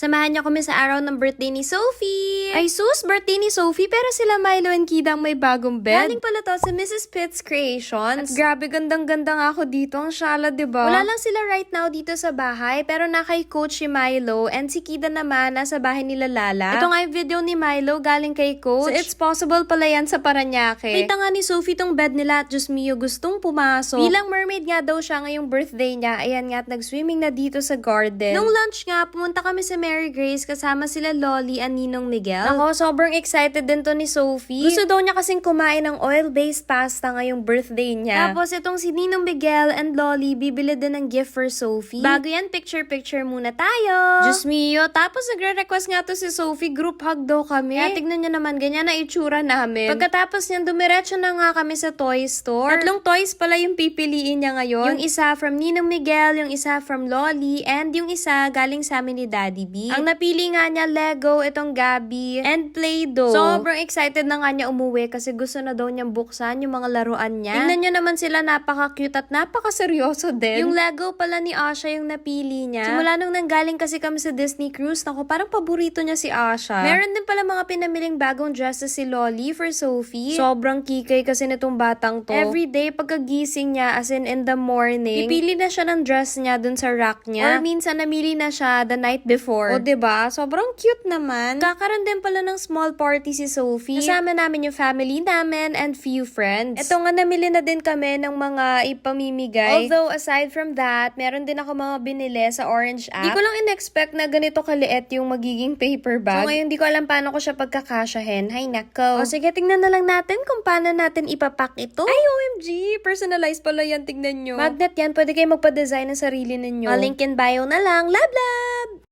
Samahan niyo kami sa araw ng birthday ni Sophie. Ay sus, birthday ni Sophie pero sila Milo and Kida ang may bagong bed. Galing pala to sa Mrs. Pitt's Creations. At grabe, gandang-ganda nga ako dito. Ang syala, diba? Wala lang sila right now dito sa bahay pero nakay coach si Milo and si Kida naman nasa bahay nila Lala. Ito nga yung video ni Milo galing kay coach. So it's possible pala yan sa Paranaque. Kita nga ni Sophie tong bed nila at Diyos mio, gustong pumasok. Bilang mermaid nga daw siya ngayong birthday niya. Ayan nga at nag-swimming na dito sa garden. Nung lunch nga, pumunta kami sa Mary Grace kasama sila Lolly and Ninong Miguel. Ako, sobrang excited din to ni Sophie. Gusto daw niya kasing kumain ng oil-based pasta ngayong birthday niya. Tapos itong si Ninong Miguel and Lolly bibili din ng gift for Sophie. Bago yan, picture-picture muna tayo. Diyos mio, tapos nagre-request nga to si Sophie, group hug daw kami. Tignan niyo naman, ganyan na itsura namin. Pagkatapos niyan, dumiretso na nga kami sa toy store. Tatlong toys pala yung pipiliin niya ngayon. Yung isa from Ninong Miguel, yung isa from Lolly, and yung isa galing sa amin ni Daddy B. Ang napili nga niya, Lego, itong Gabi, and Play-Doh. Sobrang excited na nga niya umuwi kasi gusto na daw niyang buksan yung mga laruan niya. Tingnan niyo naman sila, napaka-cute at napaka-seryoso din. Yung Lego pala ni Asha yung napili niya. Simula nung nanggaling kasi kami sa Disney Cruise, naku, parang paborito niya si Asha. Meron din pala mga pinamiling bagong dresses si Lolly for Sophie. Sobrang kikay kasi nitong batang to. Everyday, pagkagising niya, as in the morning, pipili na siya ng dress niya dun sa rack niya. Or minsan, namili na siya the night before. O, diba? Sobrang cute naman. Kakaroon din pala ng small party si Sophie. Kasama namin yung family namin and few friends. Ito nga, namili na din kami ng mga ipamimigay. Although, aside from that, meron din ako mga binili sa Orange app. Di ko lang in-expect na ganito kaliit yung magiging paper bag. So, ngayon, di ko alam paano ko siya pagkakasyahin. Hay nako. O, sige, tingnan na lang natin kung paano natin ipapak ito. Ay, OMG! Personalized pala yan, tignan nyo. Magnet yan, pwede kayo magpa-design ng sarili ninyo. Link in bio na lang. Love, love!